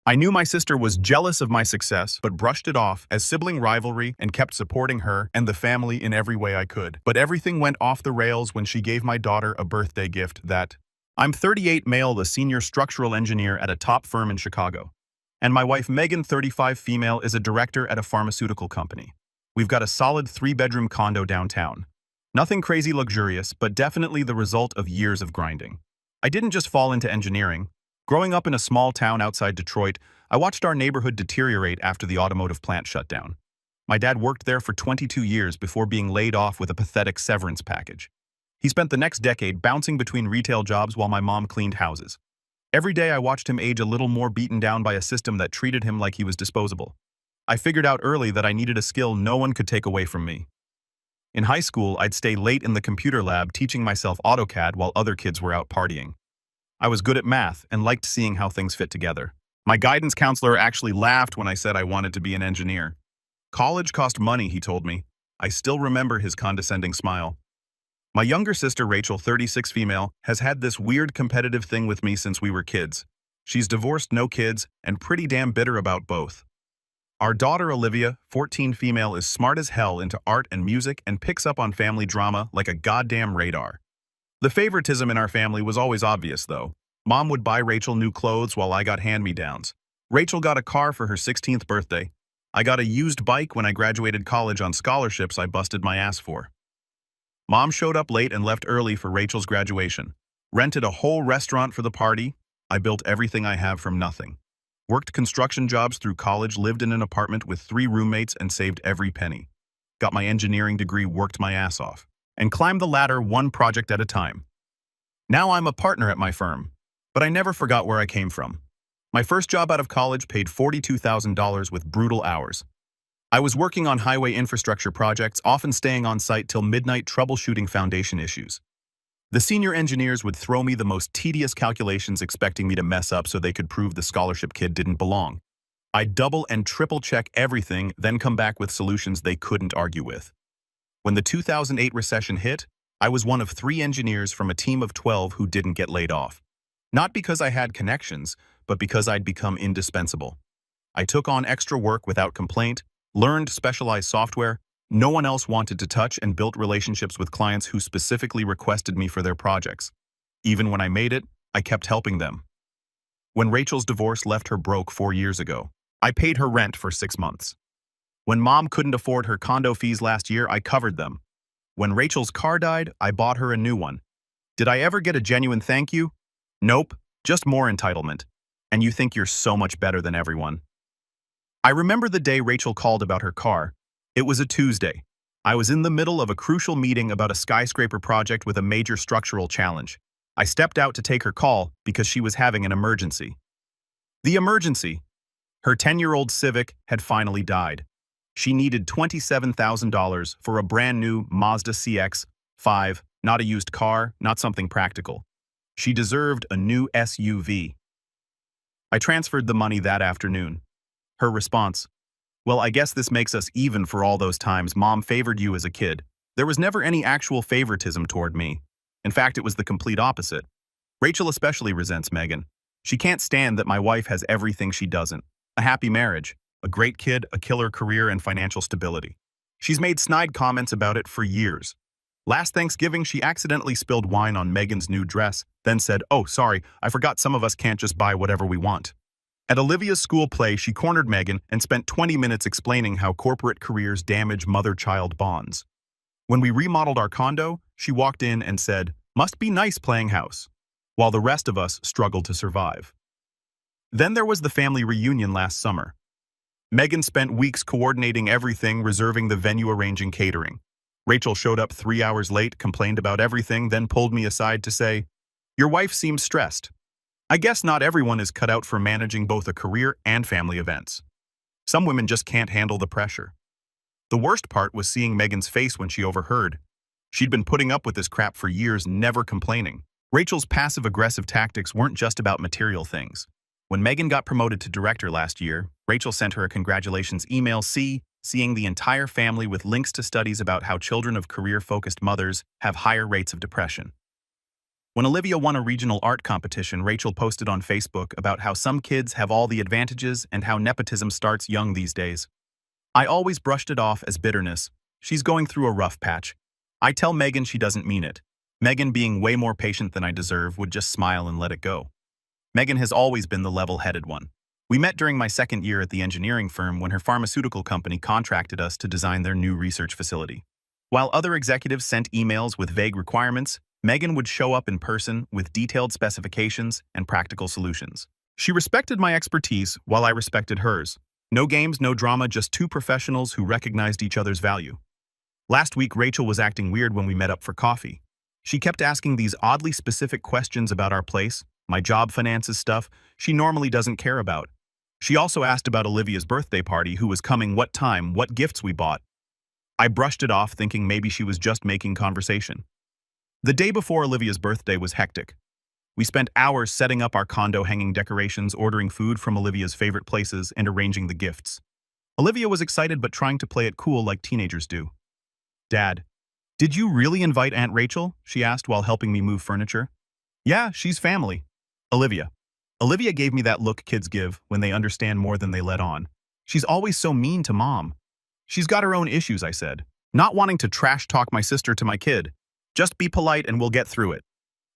I knew my sister was jealous of my success, but brushed it off as sibling rivalry and kept supporting her and the family in every way I could. But everything went off the rails when she gave my daughter a birthday gift that I'm 38 male, the senior structural engineer at a top firm in Chicago. And my wife Megan, 35 female, is a director at a pharmaceutical company. We've got a solid 3-bedroom condo downtown. Nothing crazy luxurious, but definitely the result of years of grinding. I didn't just fall into engineering. Growing up in a small town outside Detroit, I watched our neighborhood deteriorate after the automotive plant shut down. My dad worked there for 22 years before being laid off with a pathetic severance package. He spent the next decade bouncing between retail jobs while my mom cleaned houses. Every day I watched him age a little more, beaten down by a system that treated him like he was disposable. I figured out early that I needed a skill no one could take away from me. In high school, I'd stay late in the computer lab teaching myself AutoCAD while other kids were out partying. I was good at math and liked seeing how things fit together. My guidance counselor actually laughed when I said I wanted to be an engineer. College cost money, he told me. I still remember his condescending smile. My younger sister Rachel, 36 female, has had this weird competitive thing with me since we were kids. She's divorced, no kids, and pretty damn bitter about both. Our daughter Olivia, 14 female, is smart as hell into art and music and picks up on family drama like a goddamn radar. The favoritism in our family was always obvious, though. Mom would buy Rachel new clothes while I got hand-me-downs. Rachel got a car for her 16th birthday. I got a used bike when I graduated college on scholarships I busted my ass for. Mom showed up late and left early for Rachel's graduation. Rented a whole restaurant for the party. I built everything I have from nothing. Worked construction jobs through college, lived in an apartment with 3 roommates and saved every penny. Got my engineering degree, worked my ass off, and climbed the ladder one project at a time. Now I'm a partner at my firm, but I never forgot where I came from. My first job out of college paid $42,000 with brutal hours. I was working on highway infrastructure projects, often staying on site till midnight troubleshooting foundation issues. The senior engineers would throw me the most tedious calculations, expecting me to mess up so they could prove the scholarship kid didn't belong. I'd double and triple check everything, then come back with solutions they couldn't argue with. When the 2008 recession hit, I was one of 3 engineers from a team of 12 who didn't get laid off. Not because I had connections, but because I'd become indispensable. I took on extra work without complaint, learned specialized software no one else wanted to touch, and built relationships with clients who specifically requested me for their projects. Even when I made it, I kept helping them. When Rachel's divorce left her broke 4 years ago, I paid her rent for 6 months. When Mom couldn't afford her condo fees last year, I covered them. When Rachel's car died, I bought her a new one. Did I ever get a genuine thank you? Nope, just more entitlement. And you think you're so much better than everyone. I remember the day Rachel called about her car. It was a Tuesday. I was in the middle of a crucial meeting about a skyscraper project with a major structural challenge. I stepped out to take her call because she was having an emergency. The emergency. Her 10-year-old Civic had finally died. She needed $27,000 for a brand new Mazda CX-5, not a used car, not something practical. She deserved a new SUV. I transferred the money that afternoon. Her response, "Well, I guess this makes us even for all those times Mom favored you as a kid." There was never any actual favoritism toward me. In fact, it was the complete opposite. Rachel especially resents Megan. She can't stand that my wife has everything she doesn't. A happy marriage, a great kid, a killer career, and financial stability. She's made snide comments about it for years. Last Thanksgiving, she accidentally spilled wine on Megan's new dress, then said, "Oh, sorry, I forgot some of us can't just buy whatever we want." At Olivia's school play, she cornered Megan and spent 20 minutes explaining how corporate careers damage mother-child bonds. When we remodeled our condo, she walked in and said, "Must be nice playing house," while the rest of us struggled to survive. Then there was the family reunion last summer. Megan spent weeks coordinating everything, reserving the venue, arranging catering. Rachel showed up 3 hours late, complained about everything, then pulled me aside to say, "Your wife seems stressed." I guess not everyone is cut out for managing both a career and family events. Some women just can't handle the pressure. The worst part was seeing Megan's face when she overheard. She'd been putting up with this crap for years, never complaining. Rachel's passive-aggressive tactics weren't just about material things. When Megan got promoted to director last year, Rachel sent her a congratulations email, seeing the entire family with links to studies about how children of career-focused mothers have higher rates of depression. When Olivia won a regional art competition, Rachel posted on Facebook about how some kids have all the advantages and how nepotism starts young these days. I always brushed it off as bitterness. She's going through a rough patch. I tell Megan she doesn't mean it. Megan, being way more patient than I deserve, would just smile and let it go. Megan has always been the level-headed one. We met during my second year at the engineering firm when her pharmaceutical company contracted us to design their new research facility. While other executives sent emails with vague requirements, Megan would show up in person with detailed specifications and practical solutions. She respected my expertise while I respected hers. No games, no drama, just two professionals who recognized each other's value. Last week, Rachel was acting weird when we met up for coffee. She kept asking these oddly specific questions about our place, my job finances stuff she normally doesn't care about. She also asked about Olivia's birthday party, who was coming, what time, what gifts we bought. I brushed it off, thinking maybe she was just making conversation. The day before Olivia's birthday was hectic. We spent hours setting up our condo, hanging decorations, ordering food from Olivia's favorite places, and arranging the gifts. Olivia was excited but trying to play it cool like teenagers do. "Dad, did you really invite Aunt Rachel?" she asked while helping me move furniture. "Yeah, she's family." Olivia gave me that look kids give when they understand more than they let on. "She's always so mean to Mom." "She's got her own issues," I said, not wanting to trash talk my sister to my kid. "Just be polite and we'll get through it."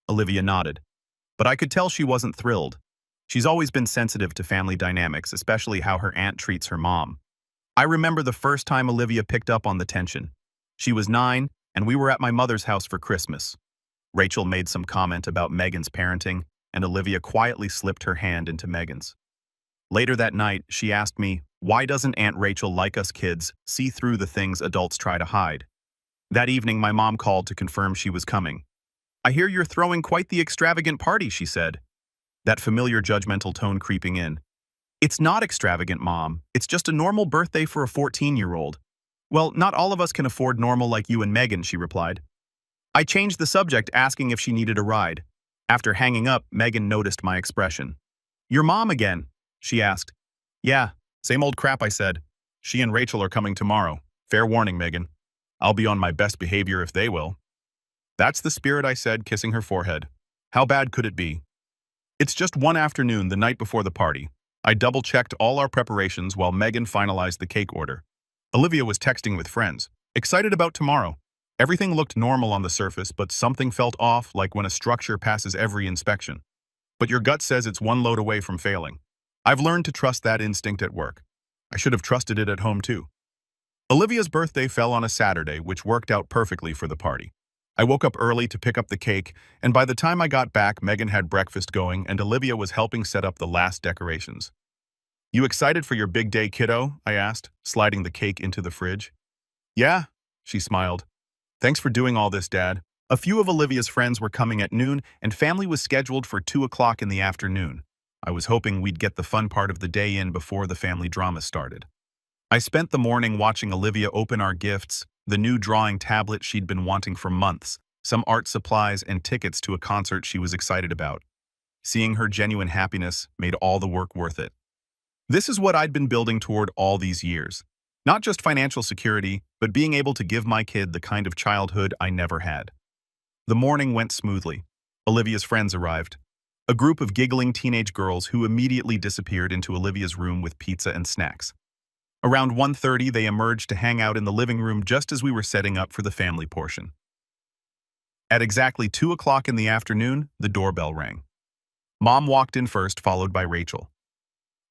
Olivia nodded. But I could tell she wasn't thrilled. She's always been sensitive to family dynamics, especially how her aunt treats her mom. I remember the first time Olivia picked up on the tension. She was 9, and we were at my mother's house for Christmas. Rachel made some comment about Megan's parenting, and Olivia quietly slipped her hand into Megan's. Later that night, she asked me, "Why doesn't Aunt Rachel like us kids see through the things adults try to hide?" That evening, my mom called to confirm she was coming. "I hear you're throwing quite the extravagant party," she said, that familiar judgmental tone creeping in. "It's not extravagant, Mom. It's just a normal birthday for a 14-year-old. "Well, not all of us can afford normal like you and Megan," she replied. I changed the subject, asking if she needed a ride. After hanging up, Megan noticed my expression. "Your mom again?" she asked. "Yeah, same old crap," I said. "She and Rachel are coming tomorrow. Fair warning, Megan. I'll be on my best behavior if they will." "That's the spirit," I said, kissing her forehead. "How bad could it be?" It's just one afternoon, the night before the party. I double-checked all our preparations while Megan finalized the cake order. Olivia was texting with friends, excited about tomorrow. Everything looked normal on the surface, but something felt off, like when a structure passes every inspection. But your gut says it's one load away from failing. I've learned to trust that instinct at work. I should have trusted it at home too. Olivia's birthday fell on a Saturday, which worked out perfectly for the party. I woke up early to pick up the cake, and by the time I got back, Megan had breakfast going and Olivia was helping set up the last decorations. "You excited for your big day, kiddo?" I asked, sliding the cake into the fridge. "Yeah," she smiled. "Thanks for doing all this, Dad." A few of Olivia's friends were coming at noon, and family was scheduled for 2 o'clock in the afternoon. I was hoping we'd get the fun part of the day in before the family drama started. I spent the morning watching Olivia open our gifts, the new drawing tablet she'd been wanting for months, some art supplies, and tickets to a concert she was excited about. Seeing her genuine happiness made all the work worth it. This is what I'd been building toward all these years. Not just financial security, but being able to give my kid the kind of childhood I never had. The morning went smoothly. Olivia's friends arrived. A group of giggling teenage girls who immediately disappeared into Olivia's room with pizza and snacks. Around 1:30, they emerged to hang out in the living room just as we were setting up for the family portion. At exactly 2 o'clock in the afternoon, the doorbell rang. Mom walked in first, followed by Rachel.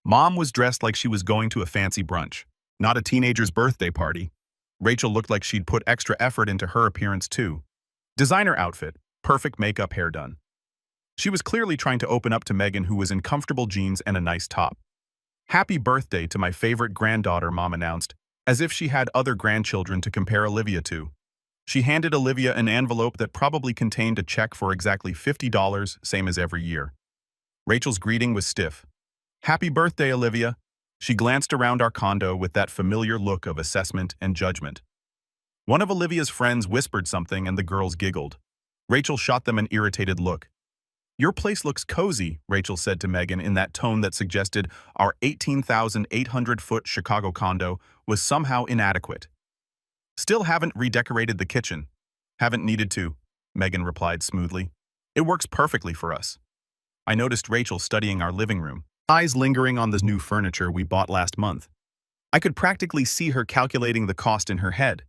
Mom was dressed like she was going to a fancy brunch, not a teenager's birthday party. Rachel looked like she'd put extra effort into her appearance too. Designer outfit, perfect makeup, hair done. She was clearly trying to open up to Megan, who was in comfortable jeans and a nice top. "Happy birthday to my favorite granddaughter," Mom announced, as if she had other grandchildren to compare Olivia to. She handed Olivia an envelope that probably contained a check for exactly $50, same as every year. Rachel's greeting was stiff. "Happy birthday, Olivia." She glanced around our condo with that familiar look of assessment and judgment. One of Olivia's friends whispered something and the girls giggled. Rachel shot them an irritated look. "Your place looks cozy," Rachel said to Megan in that tone that suggested our 18,800-foot Chicago condo was somehow inadequate. "Still haven't redecorated the kitchen." "Haven't needed to," Megan replied smoothly. It works perfectly for us. I noticed Rachel studying our living room, eyes lingering on the new furniture we bought last month. I could practically see her calculating the cost in her head.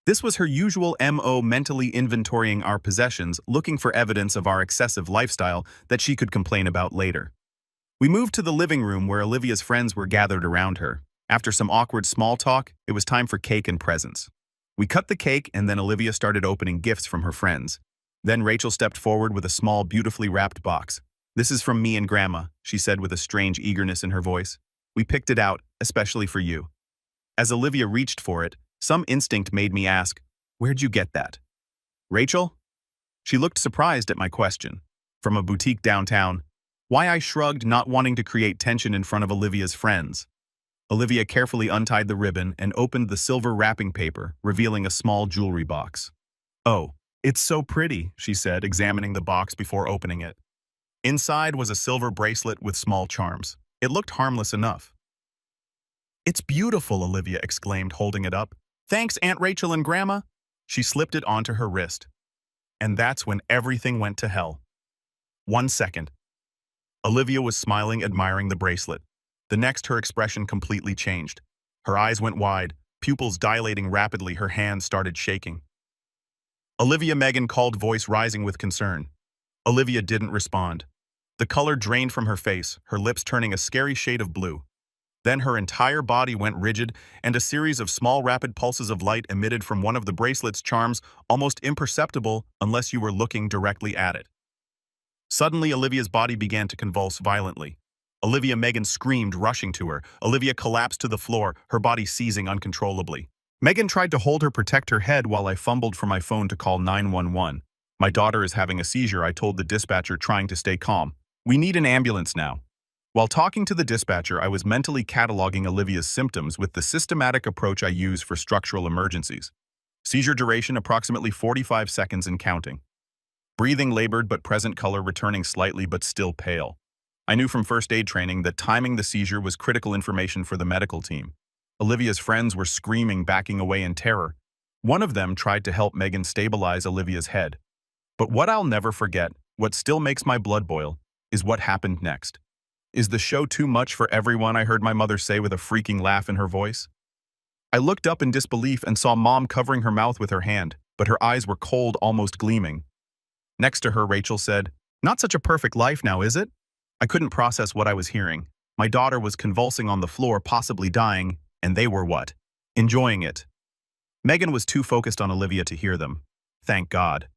This was her usual MO, mentally inventorying our possessions, looking for evidence of our excessive lifestyle that she could complain about later. We moved to the living room where Olivia's friends were gathered around her. After some awkward small talk, it was time for cake and presents. We cut the cake and then Olivia started opening gifts from her friends. Then Rachel stepped forward with a small, beautifully wrapped box. "This is from me and Grandma," she said with a strange eagerness in her voice. "We picked it out, especially for you." As Olivia reached for it, some instinct made me ask, "Where'd you get that?" "Rachel?" She looked surprised at my question. "From a boutique downtown." Why I shrugged, not wanting to create tension in front of Olivia's friends. Olivia carefully untied the ribbon and opened the silver wrapping paper, revealing a small jewelry box. "Oh, it's so pretty," she said, examining the box before opening it. Inside was a silver bracelet with small charms. It looked harmless enough. "It's beautiful," Olivia exclaimed, holding it up. "Thanks, Aunt Rachel and Grandma." She slipped it onto her wrist. And that's when everything went to hell. 1 second. Olivia was smiling, admiring the bracelet. The next, her expression completely changed. Her eyes went wide, pupils dilating rapidly, her hands started shaking. "Olivia," Megan called, voice rising with concern. Olivia didn't respond. The color drained from her face, her lips turning a scary shade of blue. Then her entire body went rigid, and a series of small rapid pulses of light emitted from one of the bracelet's charms, almost imperceptible unless you were looking directly at it. Suddenly, Olivia's body began to convulse violently. Megan screamed, rushing to her. Olivia collapsed to the floor, her body seizing uncontrollably. Megan tried to hold her, protect her head, while I fumbled for my phone to call 911. "My daughter is having a seizure," I told the dispatcher, trying to stay calm. "We need an ambulance now." While talking to the dispatcher, I was mentally cataloging Olivia's symptoms with the systematic approach I use for structural emergencies. Seizure duration approximately 45 seconds and counting. Breathing labored but present, color returning slightly but still pale. I knew from first aid training that timing the seizure was critical information for the medical team. Olivia's friends were screaming, backing away in terror. One of them tried to help Megan stabilize Olivia's head. But what I'll never forget, what still makes my blood boil, is what happened next. "Is the show too much for everyone?" I heard my mother say with a freaking laugh in her voice. I looked up in disbelief and saw Mom covering her mouth with her hand, but her eyes were cold, almost gleaming. Next to her, Rachel said, "Not such a perfect life now, is it?" I couldn't process what I was hearing. My daughter was convulsing on the floor, possibly dying, and they were what? Enjoying it. Megan was too focused on Olivia to hear them. Thank God.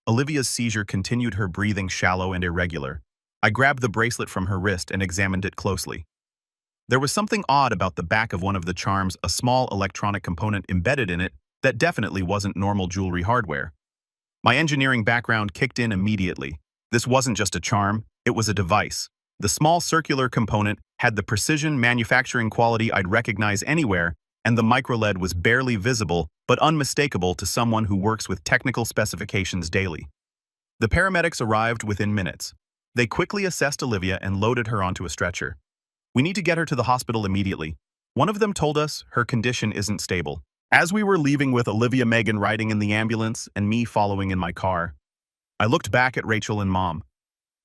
Olivia's seizure continued, her breathing shallow and irregular. I grabbed the bracelet from her wrist and examined it closely. There was something odd about the back of one of the charms, a small electronic component embedded in it that definitely wasn't normal jewelry hardware. My engineering background kicked in immediately. This wasn't just a charm, it was a device. The small circular component had the precision manufacturing quality I'd recognize anywhere, and the micro-LED was barely visible but unmistakable to someone who works with technical specifications daily. The paramedics arrived within minutes. They quickly assessed Olivia and loaded her onto a stretcher. "We need to get her to the hospital immediately." One of them told us her condition isn't stable. As we were leaving with Olivia, Megan riding in the ambulance and me following in my car, I looked back at Rachel and Mom.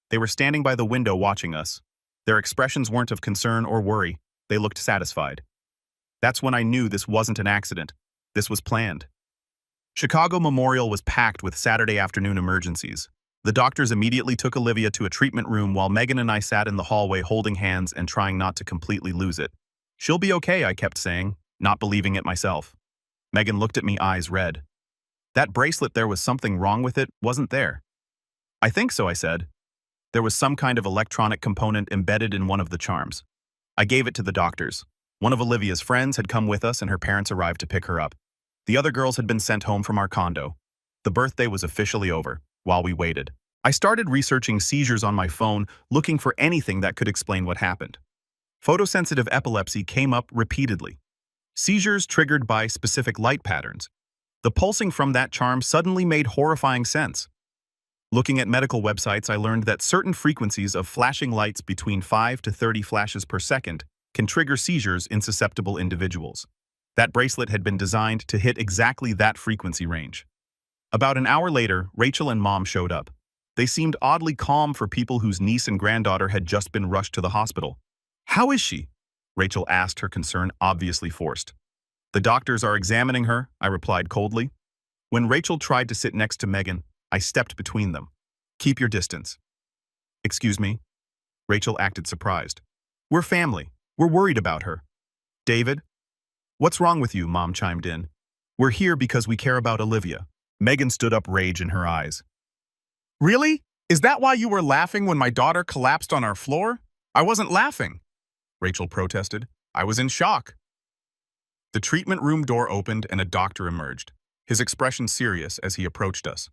They were standing by the window watching us. Their expressions weren't of concern or worry. They looked satisfied. That's when I knew this wasn't an accident. This was planned. Chicago Memorial was packed with Saturday afternoon emergencies. The doctors immediately took Olivia to a treatment room while Megan and I sat in the hallway holding hands and trying not to completely lose it. "She'll be okay," I kept saying, not believing it myself. Megan looked at me, eyes red. "That bracelet, there was something wrong with it, wasn't there?" "I think so," I said. There was some kind of electronic component embedded in one of the charms. I gave it to the doctors. One of Olivia's friends had come with us and her parents arrived to pick her up. The other girls had been sent home from our condo. The birthday was officially over. While we waited, I started researching seizures on my phone, looking for anything that could explain what happened. Photosensitive epilepsy came up repeatedly. Seizures triggered by specific light patterns. The pulsing from that charm suddenly made horrifying sense. Looking at medical websites, I learned that certain frequencies of flashing lights between 5 to 30 flashes per second can trigger seizures in susceptible individuals. That bracelet had been designed to hit exactly that frequency range. About an hour later, Rachel and Mom showed up. They seemed oddly calm for people whose niece and granddaughter had just been rushed to the hospital. "How is she?" Rachel asked, her concern obviously forced. "The doctors are examining her," I replied coldly. When Rachel tried to sit next to Megan, I stepped between them. "Keep your distance." "Excuse me?" Rachel acted surprised. "We're family. We're worried about her." "David?" "What's wrong with you?" Mom chimed in. "We're here because we care about Olivia." Megan stood up, rage in her eyes. "Really? Is that why you were laughing when my daughter collapsed on our floor?" "I wasn't laughing," Rachel protested. "I was in shock." The treatment room door opened and a doctor emerged, his expression serious as he approached us.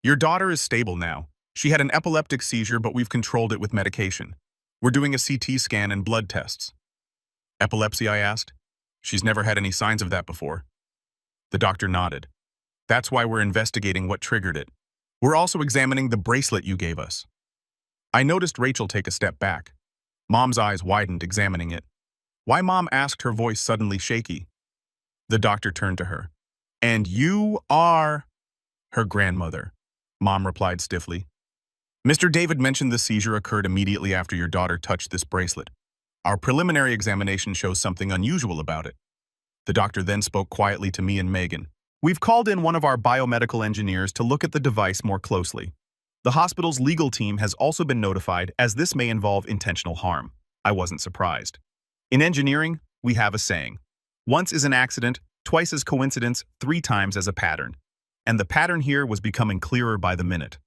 "Your daughter is stable now. She had an epileptic seizure, but we've controlled it with medication. We're doing a CT scan and blood tests." "Epilepsy?" I asked. "She's never had any signs of that before." The doctor nodded. "That's why we're investigating what triggered it. We're also examining the bracelet you gave us." I noticed Rachel take a step back. Mom's eyes widened, examining it. "Why?" Mom asked, her voice suddenly shaky. The doctor turned to her. "And you are—" "Her grandmother," Mom replied stiffly. "Mr. David mentioned the seizure occurred immediately after your daughter touched this bracelet. Our preliminary examination shows something unusual about it." The doctor then spoke quietly to me and Megan. "We've called in one of our biomedical engineers to look at the device more closely. The hospital's legal team has also been notified, as this may involve intentional harm." I wasn't surprised. In engineering, we have a saying. Once is an accident, twice is coincidence, 3 times as a pattern. And the pattern here was becoming clearer by the minute.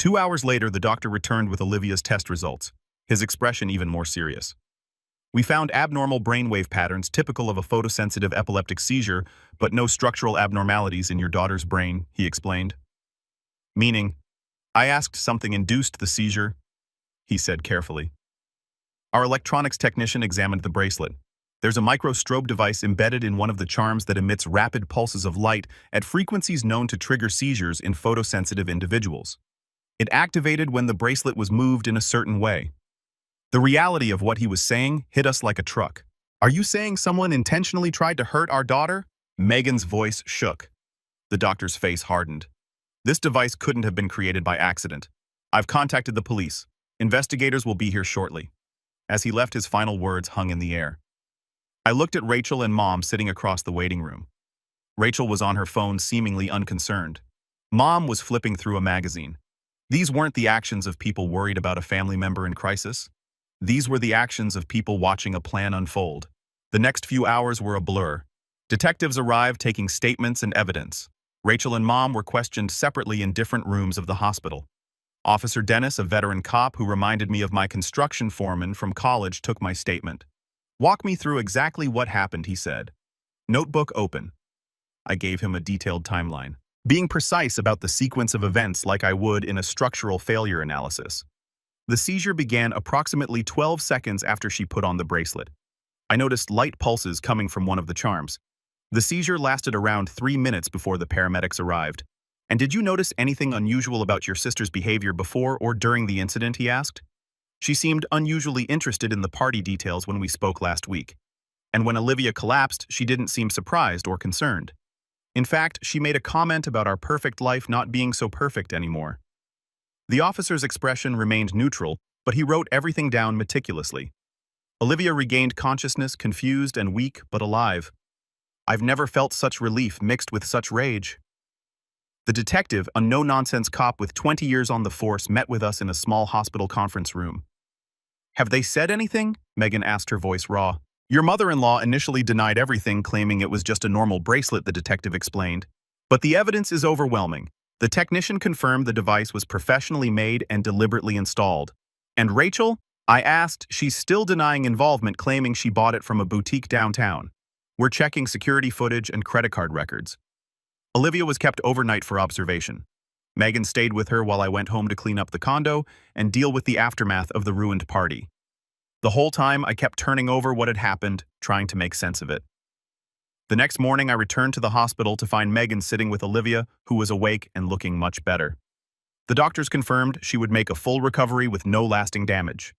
2 hours later, the doctor returned with Olivia's test results, his expression even more serious. "We found abnormal brainwave patterns typical of a photosensitive epileptic seizure, but no structural abnormalities in your daughter's brain," he explained. "Meaning?" I asked. "Something induced the seizure," he said carefully. Our electronics technician examined the bracelet. There's a microstrobe device embedded in one of the charms that emits rapid pulses of light at frequencies known to trigger seizures in photosensitive individuals. It activated when the bracelet was moved in a certain way. The reality of what he was saying hit us like a truck. "Are you saying someone intentionally tried to hurt our daughter?" Megan's voice shook. The doctor's face hardened. "This device couldn't have been created by accident. I've contacted the police. Investigators will be here shortly." As he left, his final words hung in the air. I looked at Rachel and Mom sitting across the waiting room. Rachel was on her phone, seemingly unconcerned. Mom was flipping through a magazine. These weren't the actions of people worried about a family member in crisis. These were the actions of people watching a plan unfold. The next few hours were a blur. Detectives arrived taking statements and evidence. Rachel and Mom were questioned separately in different rooms of the hospital. Officer Dennis, a veteran cop who reminded me of my construction foreman from college, took my statement. "Walk me through exactly what happened," he said. "Notebook open." I gave him a detailed timeline, being precise about the sequence of events like I would in a structural failure analysis. The seizure began approximately 12 seconds after she put on the bracelet. I noticed light pulses coming from one of the charms. The seizure lasted around 3 minutes before the paramedics arrived. "And did you notice anything unusual about your sister's behavior before or during the incident?" he asked. She seemed unusually interested in the party details when we spoke last week. And when Olivia collapsed, she didn't seem surprised or concerned. In fact, she made a comment about our perfect life not being so perfect anymore. The officer's expression remained neutral, but he wrote everything down meticulously. Olivia regained consciousness, confused and weak, but alive. I've never felt such relief mixed with such rage. The detective, a no-nonsense cop with 20 years on the force, met with us in a small hospital conference room. "Have they said anything?" Megan asked, her voice raw. "Your mother-in-law initially denied everything, claiming it was just a normal bracelet," the detective explained. "But the evidence is overwhelming. The technician confirmed the device was professionally made and deliberately installed." "And Rachel?" I asked. "She's still denying involvement, claiming she bought it from a boutique downtown. We're checking security footage and credit card records." Olivia was kept overnight for observation. Megan stayed with her while I went home to clean up the condo and deal with the aftermath of the ruined party. The whole time, I kept turning over what had happened, trying to make sense of it. The next morning, I returned to the hospital to find Megan sitting with Olivia, who was awake and looking much better. The doctors confirmed she would make a full recovery with no lasting damage.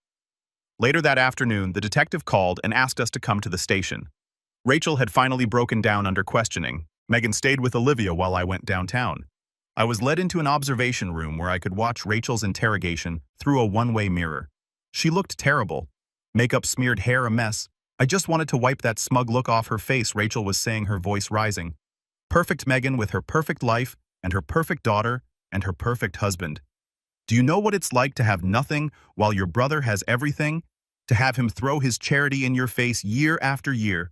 Later that afternoon, the detective called and asked us to come to the station. Rachel had finally broken down under questioning. Megan stayed with Olivia while I went downtown. I was led into an observation room where I could watch Rachel's interrogation through a one-way mirror. She looked terrible. Makeup smeared, hair a mess. I just wanted to wipe that smug look off her face, Rachel was saying, her voice rising. Perfect Megan with her perfect life and her perfect daughter and her perfect husband. Do you know what it's like to have nothing while your brother has everything? To have him throw his charity in your face year after year?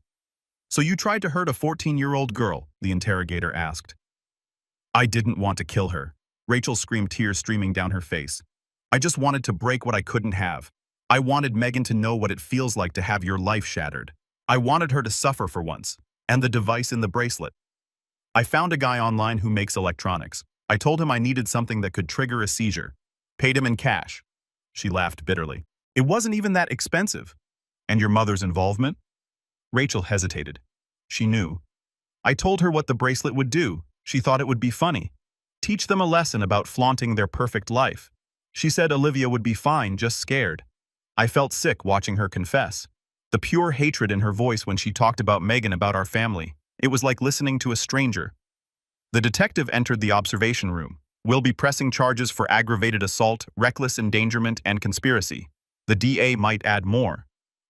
So you tried to hurt a 14-year-old girl, the interrogator asked. I didn't want to kill her. Rachel screamed, tears streaming down her face. I just wanted to break what I couldn't have. I wanted Megan to know what it feels like to have your life shattered. I wanted her to suffer for once. And the device in the bracelet. I found a guy online who makes electronics. I told him I needed something that could trigger a seizure. Paid him in cash. She laughed bitterly. It wasn't even that expensive. And your mother's involvement? Rachel hesitated. She knew. I told her what the bracelet would do. She thought it would be funny. Teach them a lesson about flaunting their perfect life. She said Olivia would be fine, just scared. I felt sick watching her confess. The pure hatred in her voice when she talked about Megan, about our family. It was like listening to a stranger. The detective entered the observation room. We'll be pressing charges for aggravated assault, reckless endangerment, and conspiracy. The DA might add more.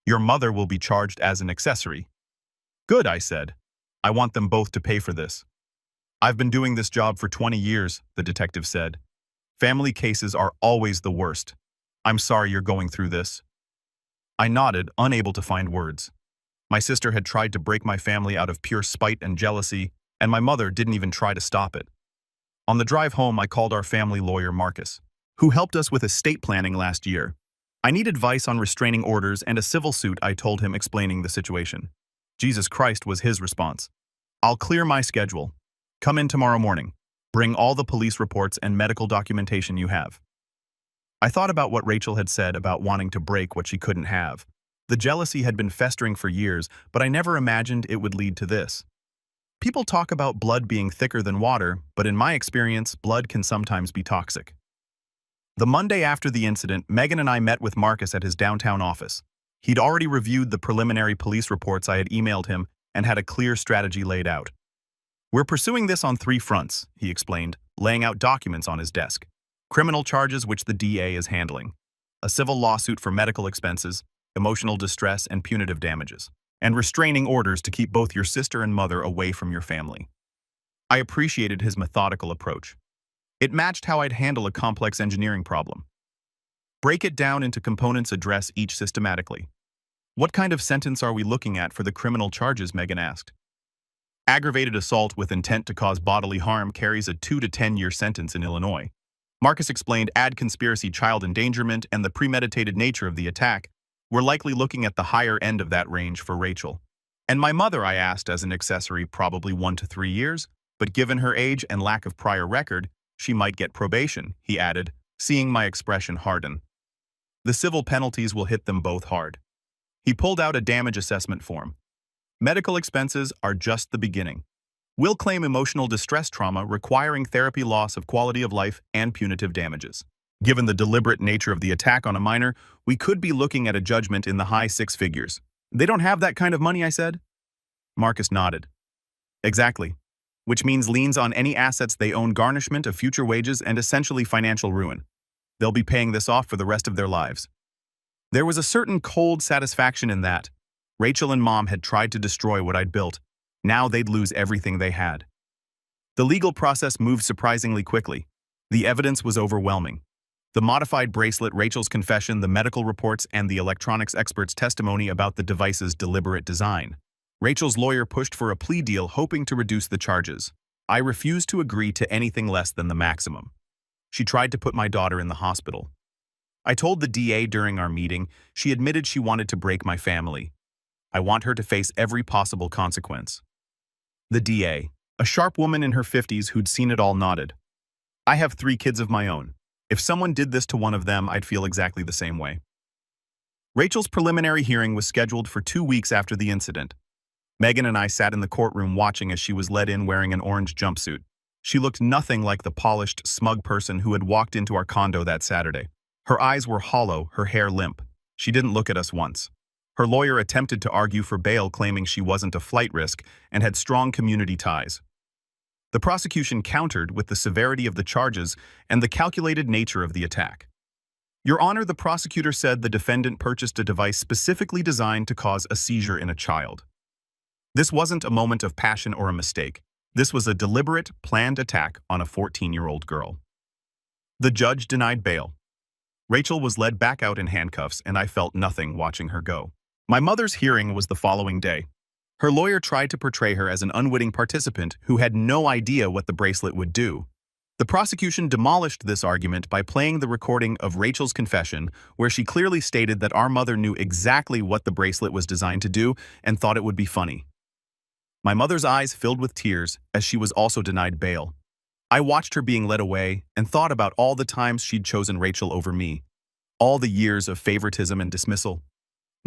Your mother will be charged as an accessory. Good, I said. I want them both to pay for this. I've been doing this job for 20 years, the detective said. Family cases are always the worst. I'm sorry you're going through this. I nodded, unable to find words. My sister had tried to break my family out of pure spite and jealousy, and my mother didn't even try to stop it. On the drive home, I called our family lawyer, Marcus, who helped us with estate planning last year. I need advice on restraining orders and a civil suit, I told him, explaining the situation. Jesus Christ, was his response. I'll clear my schedule. Come in tomorrow morning. Bring all the police reports and medical documentation you have. I thought about what Rachel had said about wanting to break what she couldn't have. The jealousy had been festering for years, but I never imagined it would lead to this. People talk about blood being thicker than water, but in my experience, blood can sometimes be toxic. The Monday after the incident, Megan and I met with Marcus at his downtown office. He'd already reviewed the preliminary police reports I had emailed him and had a clear strategy laid out. We're pursuing this on 3 fronts, he explained, laying out documents on his desk. Criminal charges, which the DA is handling. A civil lawsuit for medical expenses, emotional distress, and punitive damages. And restraining orders to keep both your sister and mother away from your family. I appreciated his methodical approach. It matched how I'd handle a complex engineering problem. Break it down into components, address each systematically. What kind of sentence are we looking at for the criminal charges, Megan asked. Aggravated assault with intent to cause bodily harm carries a 2 to 10-year sentence in Illinois. Marcus explained, add conspiracy, child endangerment, and the premeditated nature of the attack. We're likely looking at the higher end of that range for Rachel. And my mother, I asked, as an accessory, probably 1 to 3 years, but given her age and lack of prior record, she might get probation, he added, seeing my expression harden. The civil penalties will hit them both hard. He pulled out a damage assessment form. Medical expenses are just the beginning. We'll claim emotional distress trauma requiring therapy, loss of quality of life, and punitive damages. Given the deliberate nature of the attack on a minor, we could be looking at a judgment in the high 6 figures. They don't have that kind of money, I said. Marcus nodded. Exactly. Which means liens on any assets they own, garnishment of future wages, and essentially financial ruin. They'll be paying this off for the rest of their lives. There was a certain cold satisfaction in that. Rachel and Mom had tried to destroy what I'd built. Now they'd lose everything they had. The legal process moved surprisingly quickly. The evidence was overwhelming. The modified bracelet, Rachel's confession, the medical reports, and the electronics expert's testimony about the device's deliberate design. Rachel's lawyer pushed for a plea deal, hoping to reduce the charges. I refused to agree to anything less than the maximum. She tried to put my daughter in the hospital. I told the DA during our meeting. She admitted she wanted to break my family. I want her to face every possible consequence. The DA, a sharp woman in her 50s who'd seen it all, nodded. I have 3 kids of my own. If someone did this to one of them, I'd feel exactly the same way. Rachel's preliminary hearing was scheduled for 2 weeks after the incident. Megan and I sat in the courtroom watching as she was led in wearing an orange jumpsuit. She looked nothing like the polished, smug person who had walked into our condo that Saturday. Her eyes were hollow, her hair limp. She didn't look at us once. Her lawyer attempted to argue for bail, claiming she wasn't a flight risk and had strong community ties. The prosecution countered with the severity of the charges and the calculated nature of the attack. Your Honor, the prosecutor said the defendant purchased a device specifically designed to cause a seizure in a child. This wasn't a moment of passion or a mistake. This was a deliberate, planned attack on a 14-year-old girl. The judge denied bail. Rachel was led back out in handcuffs, and I felt nothing watching her go. My mother's hearing was the following day. Her lawyer tried to portray her as an unwitting participant who had no idea what the bracelet would do. The prosecution demolished this argument by playing the recording of Rachel's confession, where she clearly stated that our mother knew exactly what the bracelet was designed to do and thought it would be funny. My mother's eyes filled with tears as she was also denied bail. I watched her being led away and thought about all the times she'd chosen Rachel over me, all the years of favoritism and dismissal.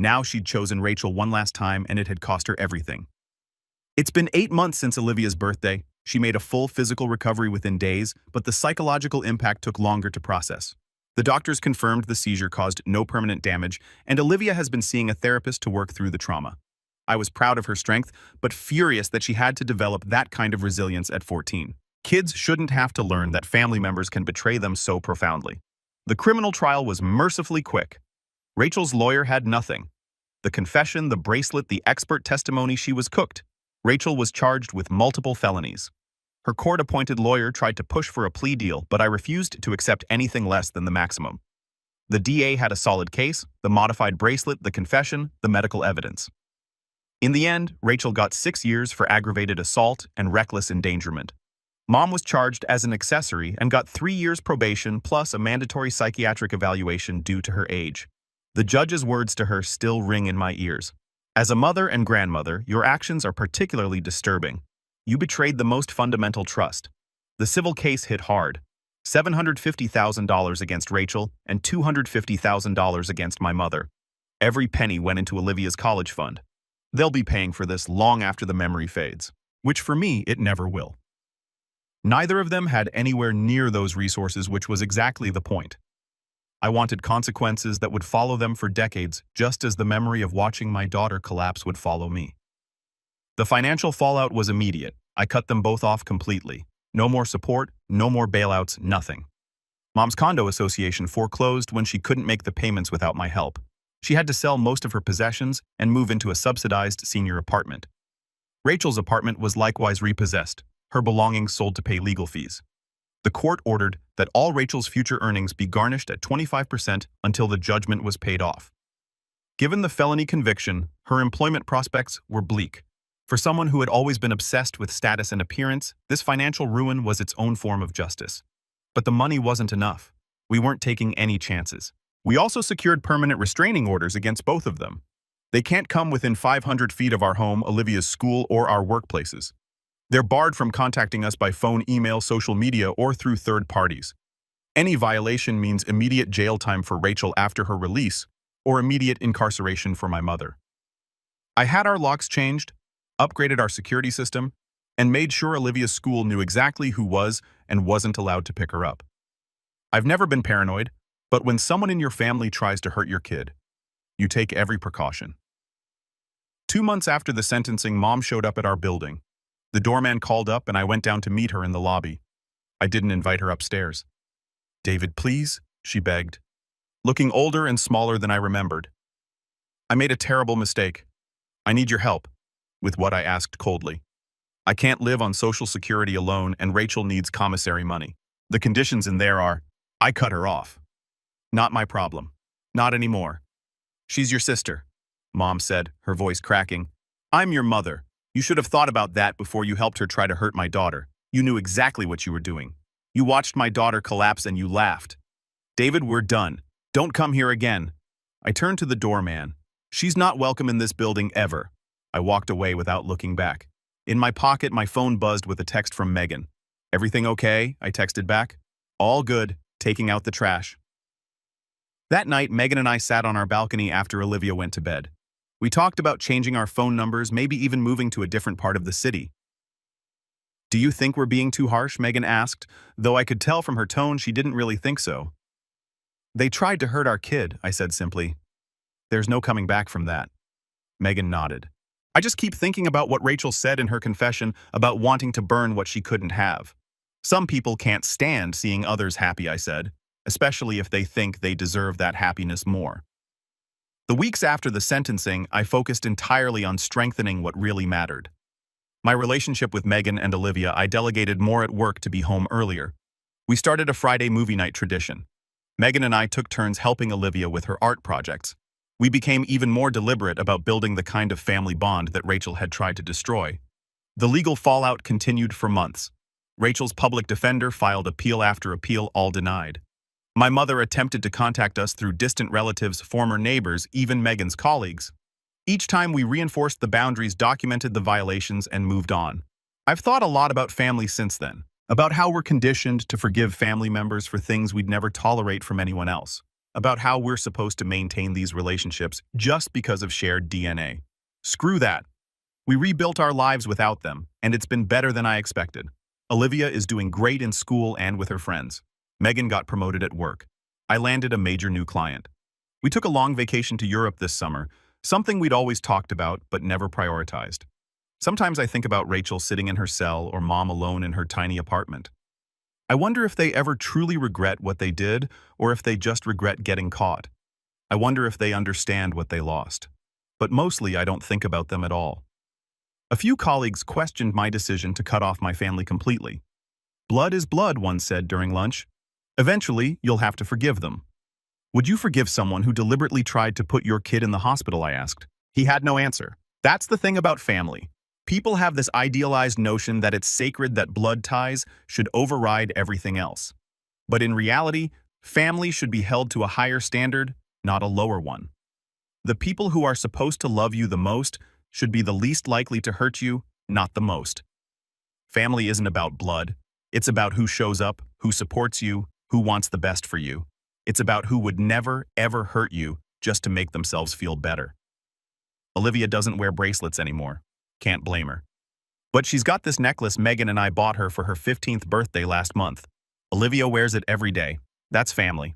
Now she'd chosen Rachel one last time, and it had cost her everything. It's been 8 months since Olivia's birthday. She made a full physical recovery within days, but the psychological impact took longer to process. The doctors confirmed the seizure caused no permanent damage, and Olivia has been seeing a therapist to work through the trauma. I was proud of her strength, but furious that she had to develop that kind of resilience at 14. Kids shouldn't have to learn that family members can betray them so profoundly. The criminal trial was mercifully quick. Rachel's lawyer had nothing. The confession, the bracelet, the expert testimony, she was cooked. Rachel was charged with multiple felonies. Her court-appointed lawyer tried to push for a plea deal, but I refused to accept anything less than the maximum. The DA had a solid case, the modified bracelet, the confession, the medical evidence. In the end, Rachel got 6 years for aggravated assault and reckless endangerment. Mom was charged as an accessory and got 3 years probation plus a mandatory psychiatric evaluation due to her age. The judge's words to her still ring in my ears. As a mother and grandmother, your actions are particularly disturbing. You betrayed the most fundamental trust. The civil case hit hard. $750,000 against Rachel and $250,000 against my mother. Every penny went into Olivia's college fund. They'll be paying for this long after the memory fades, which for me, it never will. Neither of them had anywhere near those resources, which was exactly the point. I wanted consequences that would follow them for decades, just as the memory of watching my daughter collapse would follow me. The financial fallout was immediate. I cut them both off completely. No more support, no more bailouts, nothing. Mom's condo association foreclosed when she couldn't make the payments without my help. She had to sell most of her possessions and move into a subsidized senior apartment. Rachel's apartment was likewise repossessed, her belongings sold to pay legal fees. The court ordered that all Rachel's future earnings be garnished at 25% until the judgment was paid off. Given the felony conviction, her employment prospects were bleak. For someone who had always been obsessed with status and appearance, this financial ruin was its own form of justice. But the money wasn't enough. We weren't taking any chances. We also secured permanent restraining orders against both of them. They can't come within 500 feet of our home, Olivia's school, or our workplaces. They're barred from contacting us by phone, email, social media, or through third parties. Any violation means immediate jail time for Rachel after her release, or immediate incarceration for my mother. I had our locks changed, upgraded our security system, and made sure Olivia's school knew exactly who was and wasn't allowed to pick her up. I've never been paranoid, but when someone in your family tries to hurt your kid, you take every precaution. 2 months after the sentencing, Mom showed up at our building. The doorman called up and I went down to meet her in the lobby. I didn't invite her upstairs. "David, please," she begged, looking older and smaller than I remembered. "I made a terrible mistake. I need your help," with what I asked coldly. "I can't live on Social Security alone, and Rachel needs commissary money. The conditions in there are, I cut her off." "Not my problem. Not anymore. She's your sister," Mom said, her voice cracking. "I'm your mother. You should have thought about that before you helped her try to hurt my daughter. You knew exactly what you were doing. You watched my daughter collapse and you laughed. David, we're done. Don't come here again." I turned to the doorman. "She's not welcome in this building ever." I walked away without looking back. In my pocket, my phone buzzed with a text from Megan. "Everything okay?" I texted back. "All good. Taking out the trash." That night, Megan and I sat on our balcony after Olivia went to bed. We talked about changing our phone numbers, maybe even moving to a different part of the city. "Do you think we're being too harsh?" Megan asked, though I could tell from her tone she didn't really think so. "They tried to hurt our kid," I said simply. "There's no coming back from that." Megan nodded. I just keep thinking about what Rachel said in her confession about wanting to burn what she couldn't have. Some people can't stand seeing others happy, I said, especially if they think they deserve that happiness more. The weeks after the sentencing, I focused entirely on strengthening what really mattered. My relationship with Megan and Olivia, I delegated more at work to be home earlier. We started a Friday movie night tradition. Megan and I took turns helping Olivia with her art projects. We became even more deliberate about building the kind of family bond that Rachel had tried to destroy. The legal fallout continued for months. Rachel's public defender filed appeal after appeal, all denied. My mother attempted to contact us through distant relatives, former neighbors, even Megan's colleagues. Each time we reinforced the boundaries, documented the violations, and moved on. I've thought a lot about family since then, about how we're conditioned to forgive family members for things we'd never tolerate from anyone else, about how we're supposed to maintain these relationships just because of shared DNA. Screw that. We rebuilt our lives without them, and it's been better than I expected. Olivia is doing great in school and with her friends. Megan got promoted at work. I landed a major new client. We took a long vacation to Europe this summer, something we'd always talked about but never prioritized. Sometimes I think about Rachel sitting in her cell or Mom alone in her tiny apartment. I wonder if they ever truly regret what they did or if they just regret getting caught. I wonder if they understand what they lost. But mostly I don't think about them at all. A few colleagues questioned my decision to cut off my family completely. Blood is blood, one said during lunch. Eventually, you'll have to forgive them. Would you forgive someone who deliberately tried to put your kid in the hospital, I asked. He had no answer. That's the thing about family. People have this idealized notion that it's sacred, that blood ties should override everything else. But in reality, family should be held to a higher standard, not a lower one. The people who are supposed to love you the most should be the least likely to hurt you, not the most. Family isn't about blood. It's about who shows up, who supports you, who wants the best for you. It's about who would never, ever hurt you just to make themselves feel better. Olivia doesn't wear bracelets anymore. Can't blame her. But she's got this necklace Megan and I bought her for her 15th birthday last month. Olivia wears it every day. That's family.